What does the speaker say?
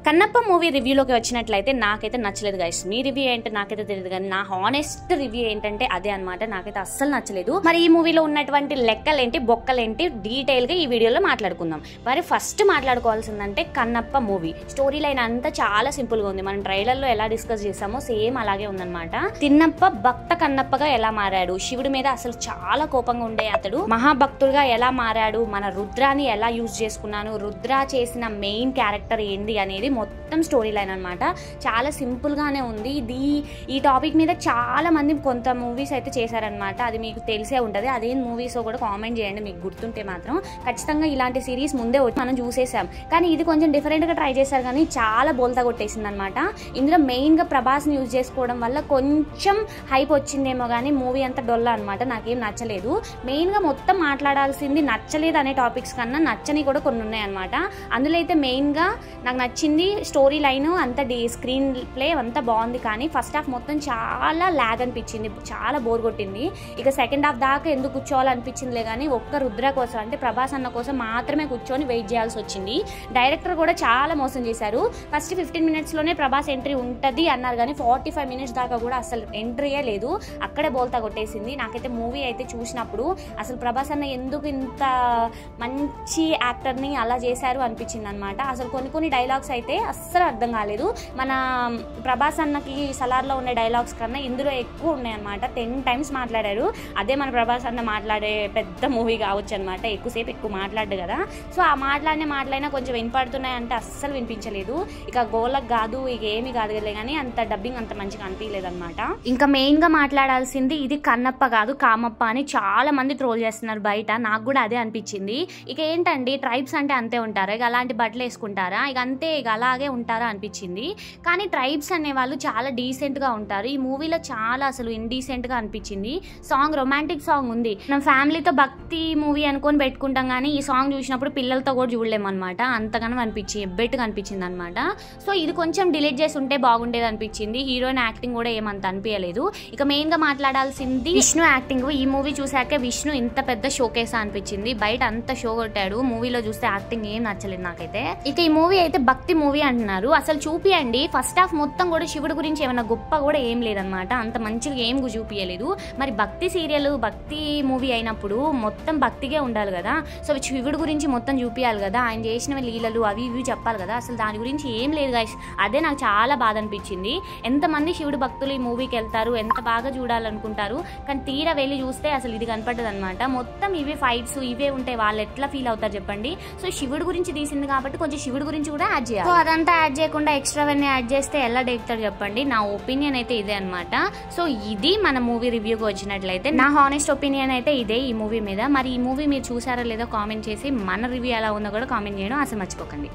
Kannappa movie రివ్యూలోకి వచ్చినట్లయితే నాకైతే నచ్చలేదు గైస్. మీ రివ్యూ ఏంటో నాకైతే తెలియదు, కానీ నా హానెస్ట్ రివ్యూ ఏంటంటే అదే అనమాట. నాకైతే అస్సలు నచ్చలేదు. మరి ఈ మూవీలో ఉన్నటువంటి లెక్కలేంటి బొక్కలేంటి డీటెయిల్ గా ఈ వీడియోలో మాట్లాడుకుందాం. మరి ఫస్ట్ మాట్లాడుకోవాల్సిందంటే కన్నప్ప మూవీ స్టోరీ లైన్ అంతా చాలా సింపుల్ గా ఉంది. మనం ట్రైలర్ లో ఎలా డిస్కస్ చేసామో సేమ్ అలాగే ఉందన్నమాట. తిన్నప్ప భక్త కన్నప్పగా ఎలా మారాడు, శివుడి మీద అసలు చాలా కోపంగా ఉండే అతడు మహాభక్తుడుగా ఎలా మారాడు, మన రుద్రాని ఎలా యూజ్ చేసుకున్నాను, రుద్ర చేసిన మెయిన్ క్యారెక్టర్ ఏంది అనేది మొత్తం స్టోరీ లైన్ అనమాట. చాలా సింపుల్ గానే ఉంది. ఈ టాపిక్ మీద చాలా మంది కొంత మూవీస్ అయితే చేశారనమాట. అది మీకు తెలిసే ఉంటది. అదే మూవీస్ కూడా కామెంట్ చేయండి మీకు గుర్తుంటే మాత్రం. ఖచ్చితంగా ఇలాంటి సిరీస్ ముందే మనం చూసేసాం, కానీ ఇది కొంచెం డిఫరెంట్ గా ట్రై చేశారు, కానీ చాలా బోల్తా కొట్టేసింది అనమాట. ఇందులో మెయిన్ గా ప్రభాస్ ని యూజ్ చేసుకోవడం వల్ల కొంచెం హైప్ వచ్చిందేమో, కానీ మూవీ అంతా డొల్ల అనమాట. నాకేం నచ్చలేదు. మెయిన్ గా మొత్తం మాట్లాడాల్సింది నచ్చలేదు అనే టాపిక్స్ కన్నా నచ్చని కూడా కొన్ని ఉన్నాయి అనమాట. అందులో అయితే మెయిన్ గా నాకు నచ్చింది స్టోరీ లైన్ అంతా, స్క్రీన్ ప్లే అంతా బాగుంది, కానీ ఫస్ట్ హాఫ్ మొత్తం చాలా ల్యాగ్ అనిపించింది, చాలా బోర్ కొట్టింది. ఇక సెకండ్ హాఫ్ దాకా ఎందుకు కూర్చోవాలనిపించిందిలే, కానీ ఒక్క రుద్ర కోసం అంటే ప్రభాస్ అన్న కోసం మాత్రమే కూర్చొని వెయిట్ చేయాల్సి వచ్చింది. డైరెక్టర్ కూడా చాలా మోసం చేశారు. ఫస్ట్ 15 minutes లోనే ప్రభాస్ ఎంట్రీ ఉంటుంది అన్నారు, కానీ 45 minutes దాకా కూడా అసలు ఎంట్రీయే లేదు. అక్కడే బోల్తా కొట్టేసింది. నాకైతే మూవీ అయితే చూసినప్పుడు అసలు ప్రభాస్ అన్న ఎందుకు ఇంత మంచి యాక్టర్ని అలా చేశారు అనిపించింది అనమాట. అసలు కొన్ని డైలాగ్స్ అయితే అస్సలు అర్థం కాలేదు. మన ప్రభాస్ అన్నకి సలార్లో ఉన్న డైలాగ్స్ కన్నా ఇందులో ఎక్కువ ఉన్నాయి అనమాట. 10 times మాట్లాడారు. అదే మన ప్రభాస్ అన్న మాట్లాడే పెద్ద మూవీ కావచ్చు అనమాట. ఎక్కువ మాట్లాడు కదా. సో ఆ మాట్లాడినా కొంచెం వినపడుతున్నాయి అంటే అస్సలు వినిపించలేదు. ఇక గోలకు కాదు, ఇక ఏమి కాదు కదా, కానీ అంత డబ్బింగ్ అంత మంచిగా అనిపించలేదు అనమాట. ఇంకా మెయిన్ గా మాట్లాడాల్సింది ఇది కన్నప్ప కాదు కామప్ప అని చాలా మంది ట్రోల్ చేస్తున్నారు బయట. నాకు కూడా అదే అనిపించింది. ఇక ఏంటండి ట్రైబ్స్ అంటే అంతే ఉంటారా, ఇక అలాంటి బట్టలు వేసుకుంటారా, ఇక అంతే ఇక అలాగే ఉంటారా అనిపించింది. కానీ ట్రైబ్స్ అనే వాళ్ళు చాలా డీసెంట్ గా ఉంటారు. ఈ మూవీలో చాలా అసలు ఇండీసెంట్ గా అనిపించింది. సాంగ్ రొమాంటిక్ సాంగ్ ఉంది. మనం ఫ్యామిలీతో భక్తి మూవీ అనుకొని పెట్టుకుంటాం, కానీ ఈ సాంగ్ చూసినప్పుడు పిల్లలతో కూడా చూడలేమన్నమాట. అంతగానో ఎబ్బెట్టుగా అనిపించింది అనమాట. సో ఇది కొంచెం డిలీట్ చేసి ఉంటే బాగుండేది అనిపించింది. హీరోయిన్ యాక్టింగ్ కూడా ఏమంత అనిపించలేదు. ఇక మెయిన్ గా మాట్లాడాల్సింది విష్ణు యాక్టింగ్. ఈ మూవీ చూసాక విష్ణు ఇంత పెద్ద షోకేసా అనిపించింది. బయట అంత షో కొట్టాడు, మూవీలో చూస్తే యాక్టింగ్ ఏం నచ్చలేదు నాకైతే. ఇక ఈ మూవీ అయితే భక్తి మూవీ అంటున్నారు. అసలు చూపియండి. ఫస్ట్ హాఫ్ మొత్తం కూడా శివుడి గురించి ఏమన్నా గొప్ప కూడా ఏం లేదనమాట. అంత మంచిగా ఏం చూపించలేదు. మరి భక్తి సీరియల్ భక్తి మూవీ అయినప్పుడు మొత్తం భక్తిగా ఉండాలి కదా. సో శివుడి గురించి మొత్తం చూపించాలి కదా, ఆయన చేసిన లీలలు అవి ఇవి చెప్పాలి కదా. అసలు దాని గురించి ఏం లేదు గైస్. అదే నాకు చాలా బాధ అనిపించింది. ఎంతమంది శివుడు భక్తులు ఈ మూవీకి వెళ్తారు, ఎంత బాగా చూడాలనుకుంటారు, కానీ తీరా వెళ్ళి చూస్తే అసలు ఇది కనపడ్డది అనమాట. మొత్తం ఇవే ఫైట్స్ ఇవే ఉంటాయి. వాళ్ళు ఎట్లా ఫీల్ అవుతారు చెప్పండి. సో శివుడి గురించి తీసింది కాబట్టి కొంచెం శివుడి గురించి కూడా యాడ్ చేయాలి. సో అదంతా యాడ్ చేయకుండా ఎక్స్ట్రావన్నీ యాడ్ చేస్తే ఎలా డైరెక్టర్ చెప్పండి. నా ఒపీనియన్ అయితే ఇదే అనమాట. సో ఇది మన మూవీ రివ్యూకి వచ్చినట్లయితే నా హానెస్ట్ ఒపీనియన్ అయితే ఇదే ఈ మూవీ మీద. మరి ఈ మూవీ మీరు చూసారో లేదో కామెంట్ చేసి మన రివ్యూ ఎలా ఉందో కూడా కామెంట్ చేయడం అసలు మర్చిపోకండి.